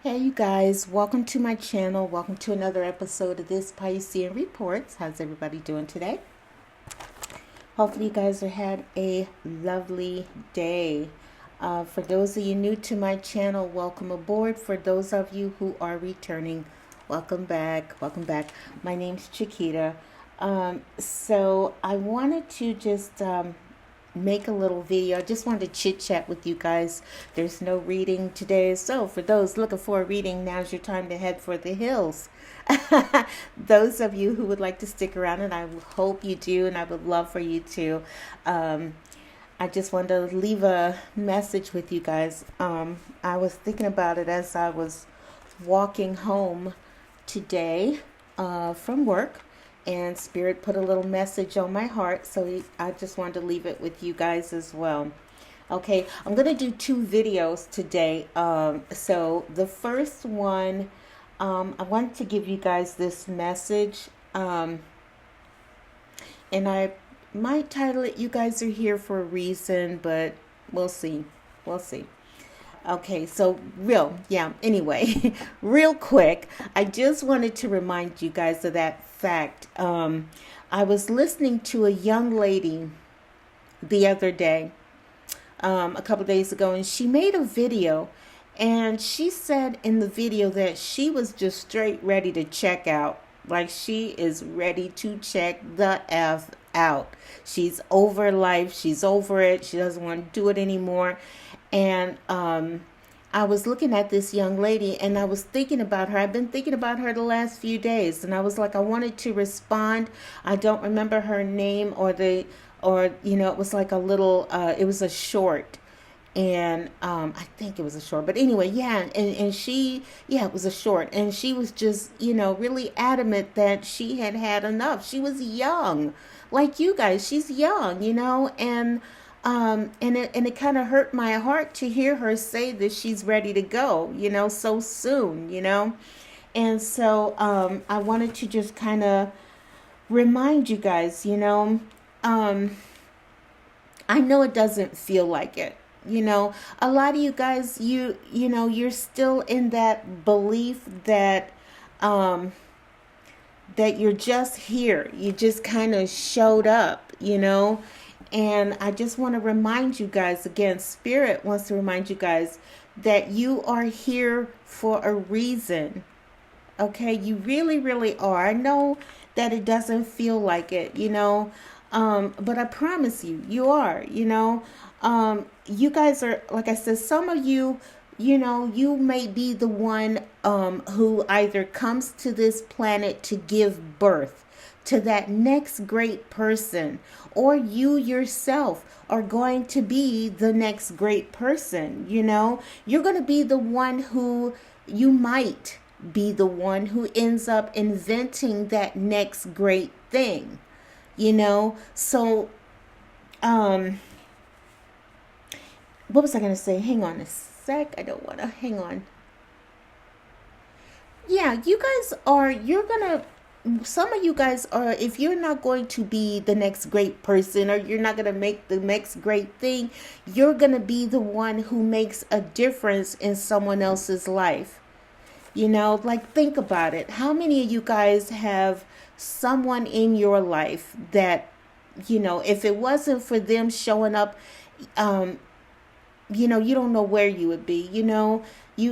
Hey you guys, welcome to my channel. Welcome to another episode of this Piscean Reports. How's everybody doing today? Hopefully you guys have had a lovely day. For those of you new to my channel, welcome aboard. For those of you who are returning, welcome back. Welcome back. My name's Chiquita. So I wanted to just make a little video. I just wanted to chit chat with you guys. There's no reading today, so for those looking for a reading, now's your time to head for the hills. Those of you who would like to stick around, and I hope you do, and I would love for you to. I just wanted to leave a message with you guys. I was thinking about it as I was walking home today from work, and Spirit put a little message on my heart, so I just wanted to leave it with you guys as well. Okay, I'm going to do two videos today. So the first one, I wanted to give you guys this message, and I might title it "You Guys Are Here for a Reason," but we'll see. We'll see. Okay, so anyway, real quick, I just wanted to remind you guys of that fact. I was listening to a young lady the other day, a couple days ago, and she made a video, and she said in the video that she was just straight ready to check out. Like, she is ready to check the F out. She's over life. She's over it. She doesn't want to do it anymore. And I was looking at this young lady, and I was thinking about her. I've been thinking about her the last few days, and I was like, I wanted to respond. I don't remember her name it was like a little, it was a short. And I think it was a short, but anyway, it was a short, and she was just, really adamant that she had had enough. She was young, like you guys. She's young, and it kind of hurt my heart to hear her say that she's ready to go, so soon, And so I wanted to just kind of remind you guys, I know it doesn't feel like it. A lot of you guys, you're still in that belief that that you're just here. You just kind of showed up, And I just want to remind you guys again, Spirit wants to remind you guys that you are here for a reason. Okay, you really, really are. I know that it doesn't feel like it, but I promise you, you are, You guys are, like I said, some of you, you may be the one who either comes to this planet to give birth to that next great person, or you yourself are going to be the next great person. You're going to be the one who you might be the one who ends up inventing that next great thing, So, what was I going to say? Hang on a sec. I don't want to. Hang on. Yeah, some of you guys are, if you're not going to be the next great person, or you're not going to make the next great thing, you're going to be the one who makes a difference in someone else's life. Like, think about it. How many of you guys have someone in your life that, if it wasn't for them showing up, you don't know where you would be.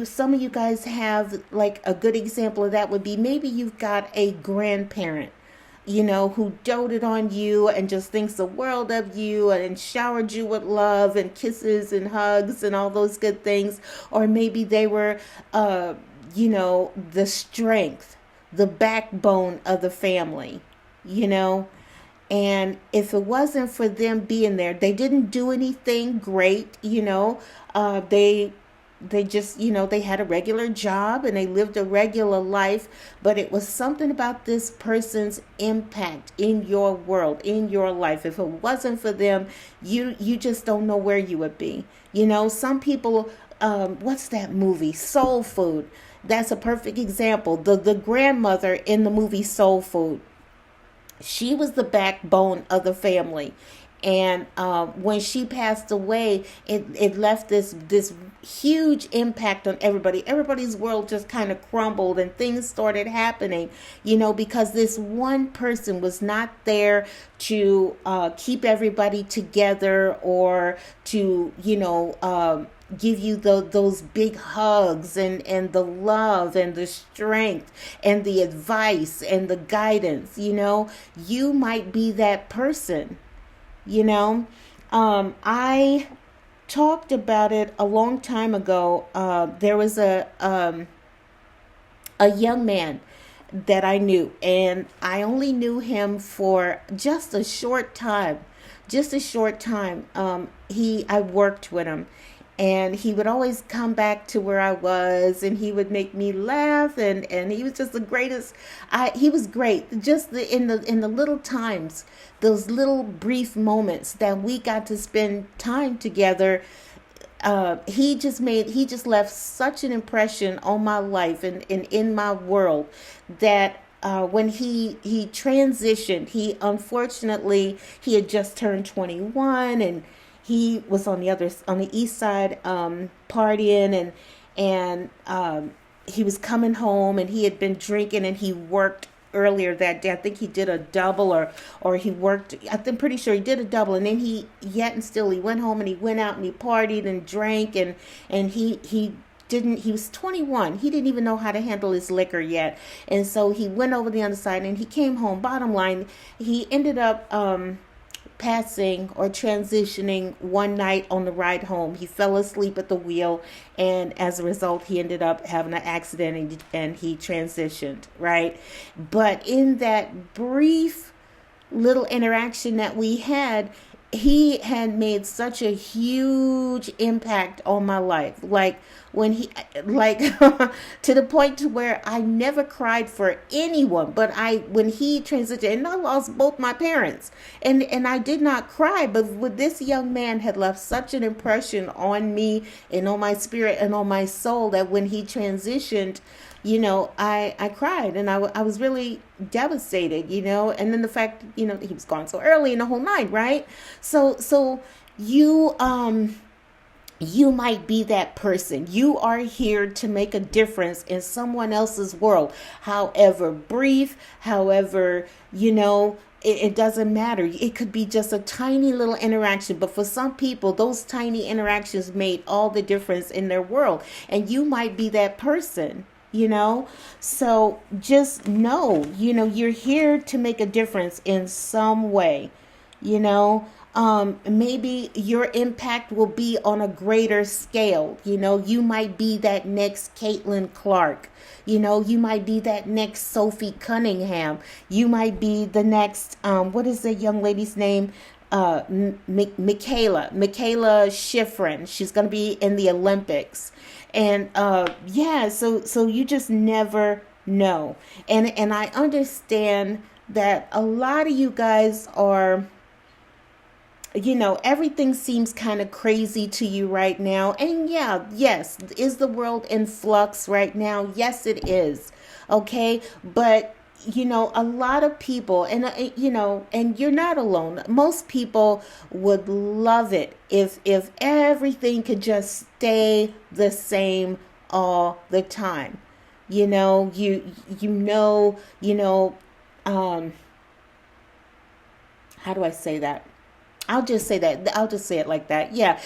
Some of you guys have, like, a good example of that would be, maybe you've got a grandparent, who doted on you and just thinks the world of you and showered you with love and kisses and hugs and all those good things. Or maybe they were, the strength, the backbone of the family, And if it wasn't for them being there, they didn't do anything great, they just, they had a regular job and they lived a regular life, but it was something about this person's impact in your world, in your life. If it wasn't for them, you just don't know where you would be. Some people, what's that movie? Soul Food. That's a perfect example. The grandmother in the movie Soul Food, she was the backbone of the family. And when she passed away, it left this huge impact on everybody. Everybody's world just kind of crumbled, and things started happening, because this one person was not there to keep everybody together, or to give you those big hugs, and the love and the strength and the advice and the guidance. You might be that person. I talked about it a long time ago. There was a young man that I knew, and I only knew him for just a short time. Just a short time. I worked with him, and he would always come back to where I was, and he would make me laugh, and he was just the greatest. He was great, just in the little times, those little brief moments that we got to spend time together. He just left such an impression on my life, and in my world, that when he transitioned, he had just turned 21, and he was on the east side, partying, and he was coming home, and he had been drinking, and he worked earlier that day. I think he did a double, or he worked. I'm pretty sure he did a double, and then he went home, and he went out, and he partied and drank, and he was 21. He didn't even know how to handle his liquor yet. And so he went over the other side, and he came home. Bottom line, he ended up passing or transitioning one night on the ride home. He fell asleep at the wheel, and as a result, he ended up having an accident, and he transitioned, right? But in that brief little interaction that we had, he had made such a huge impact on my life. Like to the point to where I never cried for anyone, but when he transitioned, and I lost both my parents, and I did not cry, but with this young man had left such an impression on me, and on my spirit, and on my soul, that when he transitioned, I cried, and I was really devastated, and then the fact, he was gone so early, and the whole night, right? So you might be that person. You are here to make a difference in someone else's world, however brief, however, it doesn't matter. It could be just a tiny little interaction, but for some people, those tiny interactions made all the difference in their world, and you might be that person. So just know, you're here to make a difference in some way. Maybe your impact will be on a greater scale. You might be that next Caitlin Clark. You might be that next Sophie Cunningham. You might be the next, what is the young lady's name? Michaela Schifrin. She's going to be in the Olympics. And so you just never know. And I understand that a lot of you guys are, everything seems kind of crazy to you right now. And yes, is the world in flux right now? Yes, it is. Okay. But, a lot of people, and, and you're not alone. Most people would love it if everything could just stay the same all the time. How do I say that? I'll just say it like that. Yeah,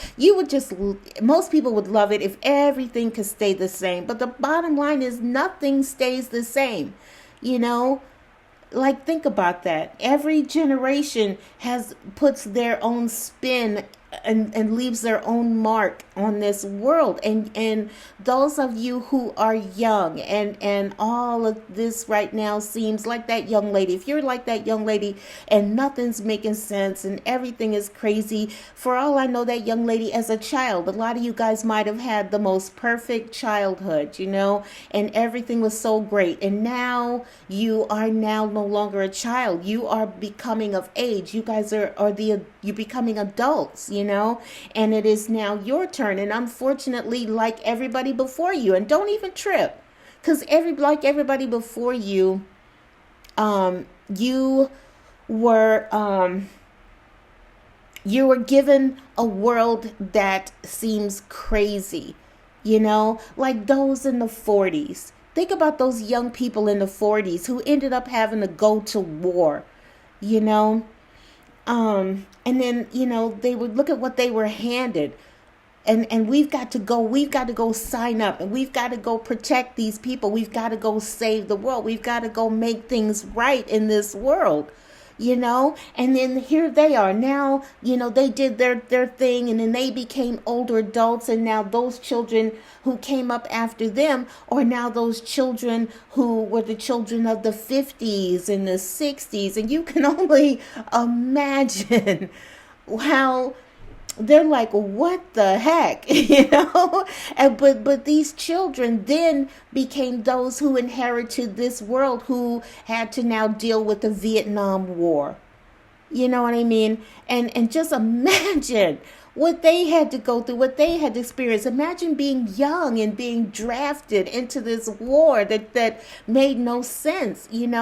most people would love it if everything could stay the same. But the bottom line is nothing stays the same. Think about that. Every generation puts their own spin and leaves their own mark on this world. And those of you who are young, and all of this right now seems like that young lady. If you're like that young lady and nothing's making sense and everything is crazy, for all I know, that young lady as a child, a lot of you guys might have had the most perfect childhood, and everything was so great. And now you are no longer a child. You are becoming of age. You guys you're becoming adults, and it is now your turn. And unfortunately, like everybody before you, and don't even trip, because like everybody before you, you were, You were given a world that seems crazy, like those in the 40s. Think about those young people in the 40s who ended up having to go to war, you know? And then, they would look at what they were handed. And we've got to go sign up, and we've got to go protect these people. We've got to go save the world. We've got to go make things right in this world. And then here they are now. They did their thing, and then they became older adults, and now those children who came up after them are now those children who were the children of the 50s and the 60s, and you can only imagine how they're like, what the heck, but these children then became those who inherited this world, who had to now deal with the Vietnam War. You know what I mean? And just imagine what they had to go through, what they had to experience. Imagine being young and being drafted into this war that made no sense, and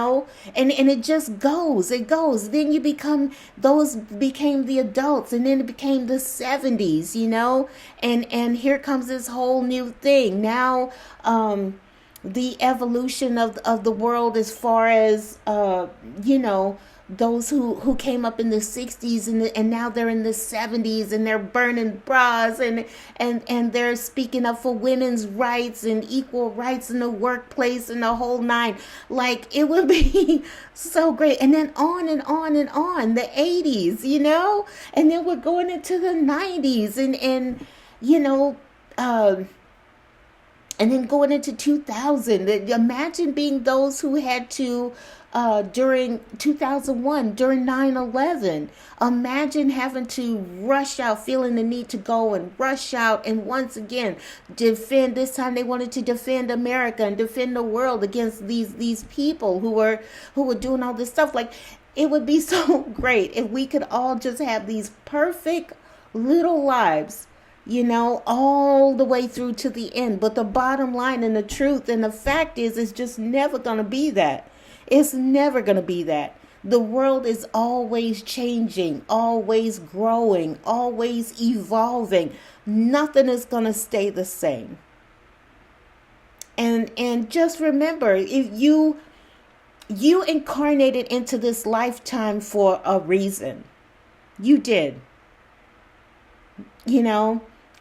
it just it goes. Then those became the adults, and then it became the 70s, and here comes this whole new thing. Now, the evolution of the world, as far as, those who came up in the 60s, and now they're in the 70s, and they're burning bras, and they're speaking up for women's rights and equal rights in the workplace and the whole nine. Like, it would be so great. And then on and on and on, the 80s, and then we're going into the 90s, and and then going into 2000. Imagine being those who had to, during 2001, during 9/11, imagine having to rush out, feeling the need to go and rush out and once again defend. This time they wanted to defend America and defend the world against these people who were doing all this stuff. Like, it would be so great if we could all just have these perfect little lives, all the way through to the end. But the bottom line and the truth and the fact is, it's just never going to be that. It's never going to be that. The world is always changing, always growing, always evolving. Nothing is going to stay the same. And just remember, if you incarnated into this lifetime for a reason. You did.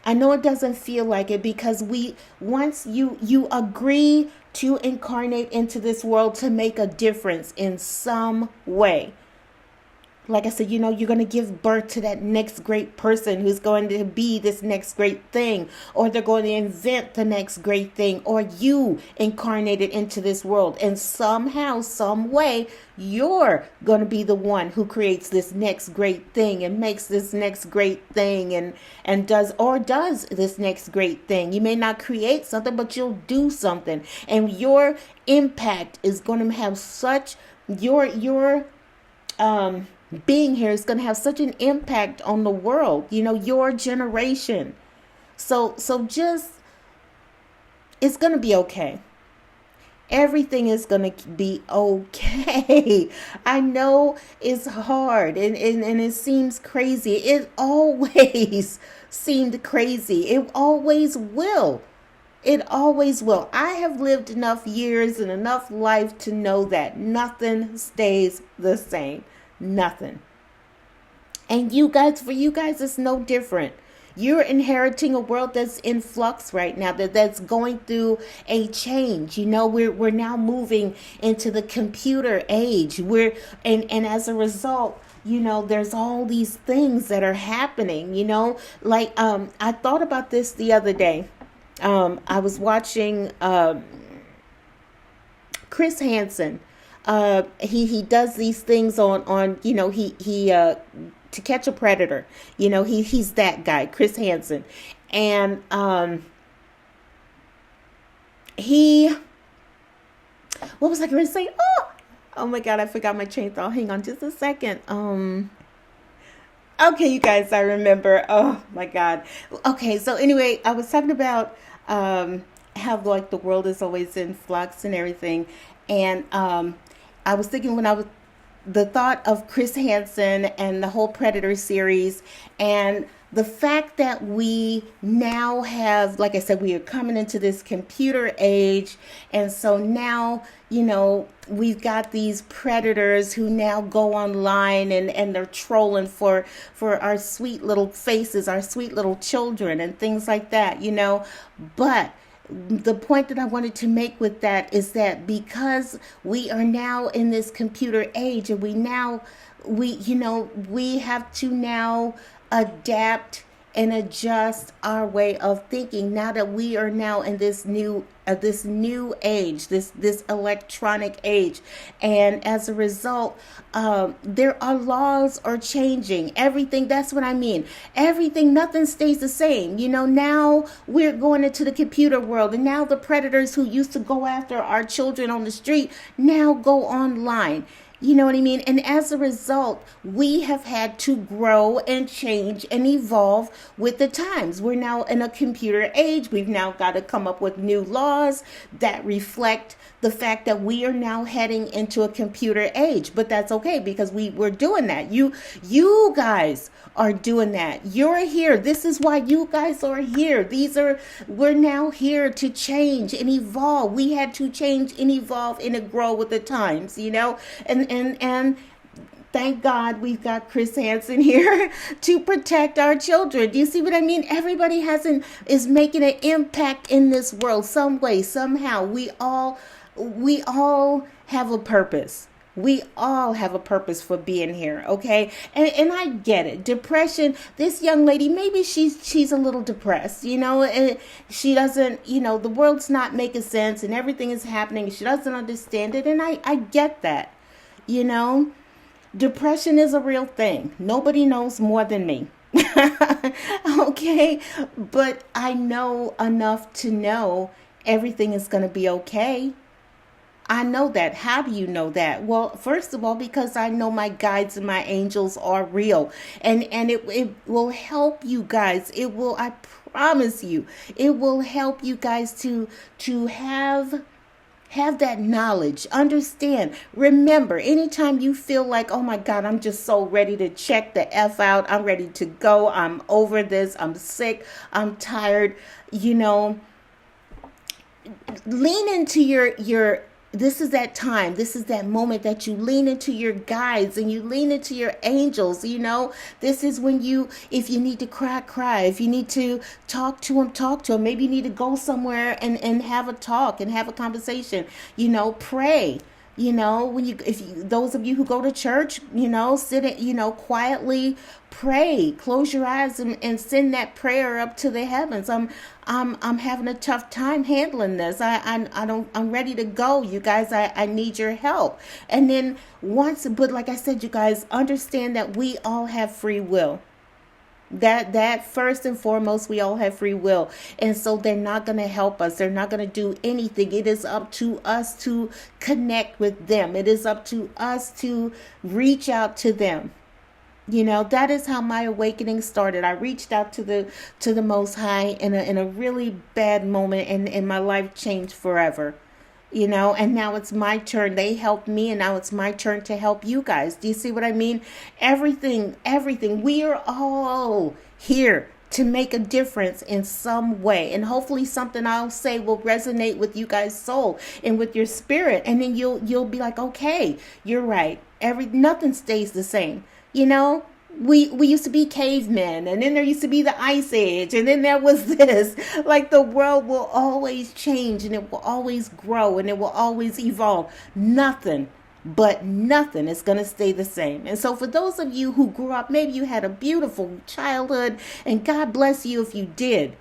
I know it doesn't feel like it, because once you agree to incarnate into this world to make a difference in some way. Like I said, you're going to give birth to that next great person who's going to be this next great thing, or they're going to invent the next great thing, or you incarnated into this world, and somehow, some way, you're going to be the one who creates this next great thing and makes this next great thing and does this next great thing. You may not create something, but you'll do something, and your impact is going to have such your being here is going to have such an impact on the world, your generation. So just, it's going to be okay. Everything is going to be okay. I know it's hard and it seems crazy. It always seemed crazy. It always will. It always will. I have lived enough years and enough life to know that nothing stays the same. Nothing. And for you guys, it's no different. You're inheriting a world that's in flux right now, that's going through a change. We're now moving into the computer age. And as a result, there's all these things that are happening, like, I thought about this the other day. I was watching, Chris Hansen. He does these things on he To Catch a Predator. He's that guy, Chris Hansen. And what was I going to say? Oh my God, I forgot my chain of thought. Hang on just a second. Okay, you guys, I remember. Oh my God. Okay, so anyway, I was talking about how, like, the world is always in flux and everything. And I was thinking, when I was the thought of Chris Hansen and the whole Predator series, and the fact that we now have, like I said, we are coming into this computer age. And so now, we've got these predators who now go online and they're trolling for our sweet little faces, our sweet little children and things like that, But the point that I wanted to make with that is that because we are now in this computer age, and we have to now adapt and adjust our way of thinking now that we are now in this new age, this electronic age. And as a result, there are laws are changing. Everything, that's what I mean. Everything, nothing stays the same. Now we're going into the computer world, and now the predators who used to go after our children on the street now go online. You know what I mean? And as a result, we have had to grow and change and evolve with the times. We're now in a computer age. We've now got to come up with new laws that reflect the fact that we are now heading into a computer age. But that's okay, because we're doing that. You guys are doing that. You're here. This is why you guys are here. We're now here to change and evolve. We had to change and evolve and grow with the times, and thank God we've got Chris Hansen here to protect our children. Do you see what I mean? Everybody is making an impact in this world some way, somehow. We all have a purpose. We all have a purpose for being here, okay? And I get it. Depression, this young lady, maybe she's a little depressed, and she doesn't, the world's not making sense and everything is happening. She doesn't understand it, and I get that, Depression is a real thing. Nobody knows more than me. Okay? But I know enough to know everything is going to be okay. I know that. How do you know that? Well, first of all, because I know my guides and my angels are real. And it will help you guys. I promise you, it will help you guys to have that knowledge. Understand. Remember, anytime you feel like, oh my God, I'm just so ready to check the F out. I'm ready to go. I'm over this. I'm sick. I'm tired. Lean into your this is that time. This is that moment that you lean into your guides and you lean into your angels. This is when if you need to cry. If you need to talk to them. Maybe you need to go somewhere and have a talk and have a conversation. Pray. Those of you who go to church, sit it, quietly pray, close your eyes and send that prayer up to the heavens. I'm having a tough time handling this. I'm ready to go. You guys, I need your help. And then but like I said, you guys understand that we all have free will. That first and foremost, we all have free will. And so they're not going to help us. They're not going to do anything. It is up to us to connect with them. It is up to us to reach out to them. That is how my awakening started. I reached out to the Most High in a really bad moment, and my life changed forever. And now it's my turn. They helped me, and now it's my turn to help you guys. Do you see what I mean? Everything. We are all here to make a difference in some way. And hopefully something I'll say will resonate with you guys' soul and with your spirit. And then you'll be like, okay, you're right. Nothing stays the same. We used to be cavemen, and then there used to be the ice age, and then there was this. Like, the world will always change, and it will always grow, and it will always evolve. Nothing is going to stay the same. And so for those of you who grew up, maybe you had a beautiful childhood, and God bless you if you did,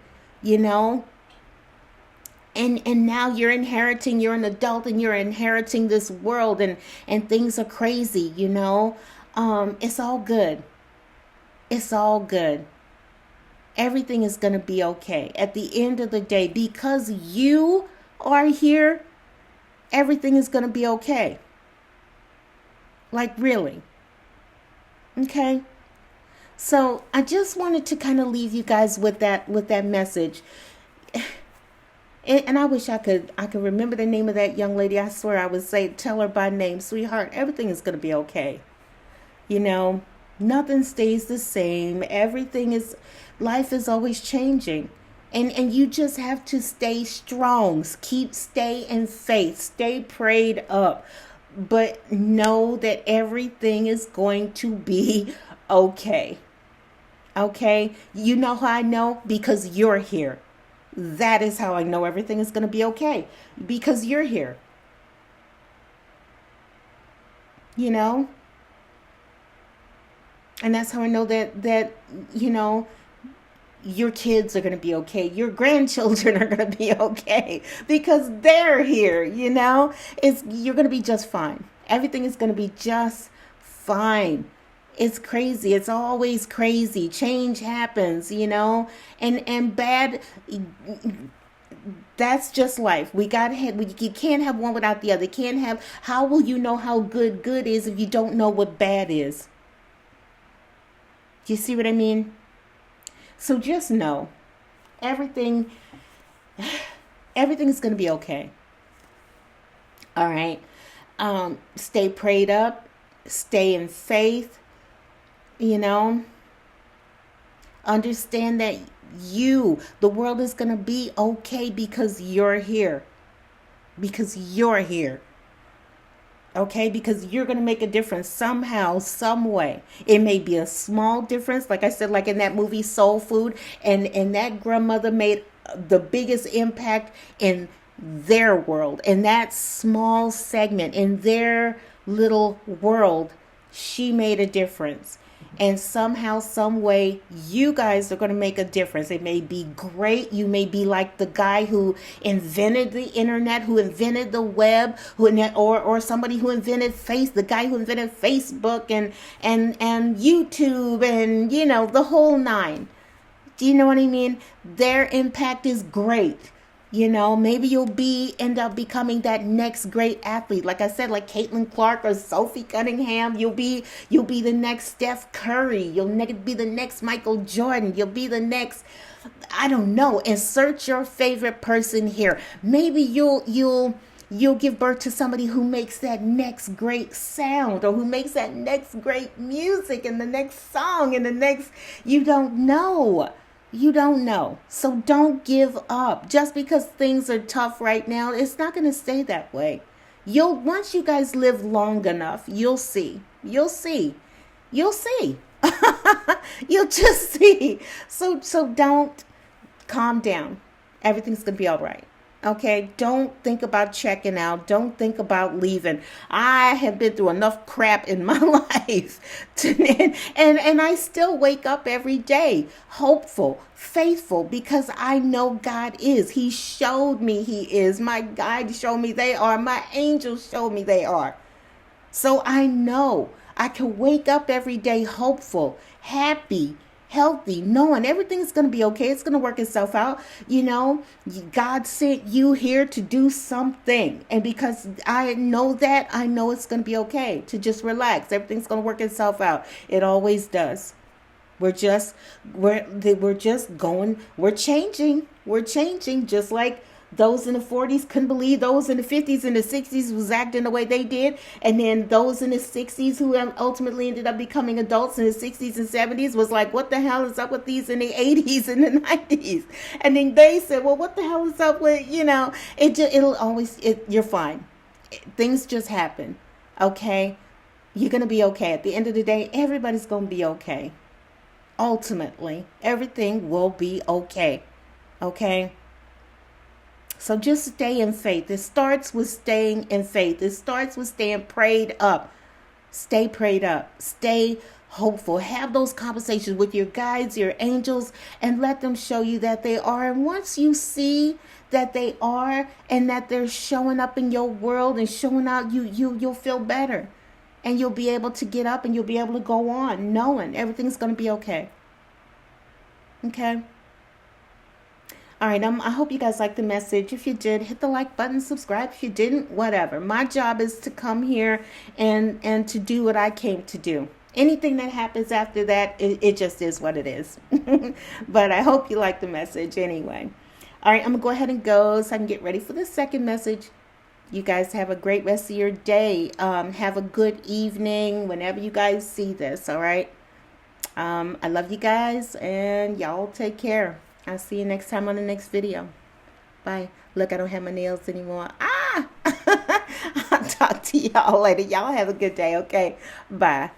And now you're an adult, and you're inheriting this world, and things are crazy, It's all good. It's all good. Everything is going to be okay. At the end of the day, because you are here, everything is going to be okay. Like, really. Okay? So I just wanted to kind of leave you guys with that message. And I wish I could remember the name of that young lady. I swear I would say, tell her by name, sweetheart, everything is going to be okay. You know, nothing stays the same. Life is always changing. And you just have to stay strong. Stay in faith. Stay prayed up. But know that everything is going to be okay. Okay? You know how I know? Because you're here. That is how I know everything is going to be okay. Because you're here. You know? And that's how I know that you know, your kids are going to be okay. Your grandchildren are going to be okay because they're here, you know? You're going to be just fine. Everything is going to be just fine. It's crazy. It's always crazy. Change happens, you know? And bad, that's just life. You can't have one without the other. How will you know how good is if you don't know what bad is? Do you see what I mean? So just know everything everything's going to be okay. All right. Stay prayed up, stay in faith, you know. Understand that the world is going to be okay because you're here. Because you're here. Okay, because you're going to make a difference somehow, some way. It may be a small difference, like I said, like in that movie Soul Food, and that grandmother made the biggest impact in their world, in that small segment, in their little world. She made a difference. And somehow, some way, you guys are going to make a difference. It may be great. You may be like the guy who invented the internet, who invented the web, or somebody who invented the guy who invented Facebook and YouTube and, you know, the whole nine. Do you know what I mean? Their impact is great. You know, maybe you'll end up becoming that next great athlete. Like I said, like Caitlin Clark or Sophie Cunningham. You'll be the next Steph Curry. You'll be the next Michael Jordan. You'll be the next, I don't know. Insert your favorite person here. Maybe you'll give birth to somebody who makes that next great sound, or who makes that next great music and the next song and the next, you don't know. You don't know. So don't give up. Just because things are tough right now, it's not going to stay that way. Once you guys live long enough, you'll see. You'll see. You'll see. You'll just see. So don't, calm down. Everything's going to be all right. Okay, don't think about checking out. Don't think about leaving. I have been through enough crap in my life. And I still wake up every day hopeful, faithful, because I know God is. He showed me He is. My guide showed me they are. My angels showed me they are. So I know I can wake up every day hopeful, happy, healthy, knowing everything's going to be okay. It's going to work itself out. You know, God sent you here to do something. And because I know that, I know it's going to be okay, to just relax. Everything's going to work itself out. It always does. We're changing just like those in the 40s couldn't believe those in the 50s and the 60s was acting the way they did. And then those in the 60s who ultimately ended up becoming adults in the 60s and 70s was like, what the hell is up with these in the 80s and the 90s? And then they said, well, what the hell is up with, you know, you're fine. Things just happen. Okay. You're going to be okay. At the end of the day, everybody's going to be okay. Ultimately, everything will be okay. Okay. So just stay in faith. It starts with staying in faith. It starts with staying prayed up. Stay prayed up. Stay hopeful. Have those conversations with your guides, your angels, and let them show you that they are. And once you see that they are and that they're showing up in your world and showing out, you'll feel better. And you'll be able to get up and you'll be able to go on knowing everything's going to be okay. Okay? All right, I hope you guys liked the message. If you did, hit the like button, subscribe. If you didn't, whatever. My job is to come here and to do what I came to do. Anything that happens after that, it just is what it is. But I hope you like the message anyway. All right, I'm going to go ahead and go so I can get ready for the second message. You guys have a great rest of your day. Have a good evening whenever you guys see this, all right? I love you guys, and y'all take care. I'll see you next time on the next video. Bye. Look, I don't have my nails anymore. Ah! I'll talk to y'all later. Y'all have a good day, okay? Bye.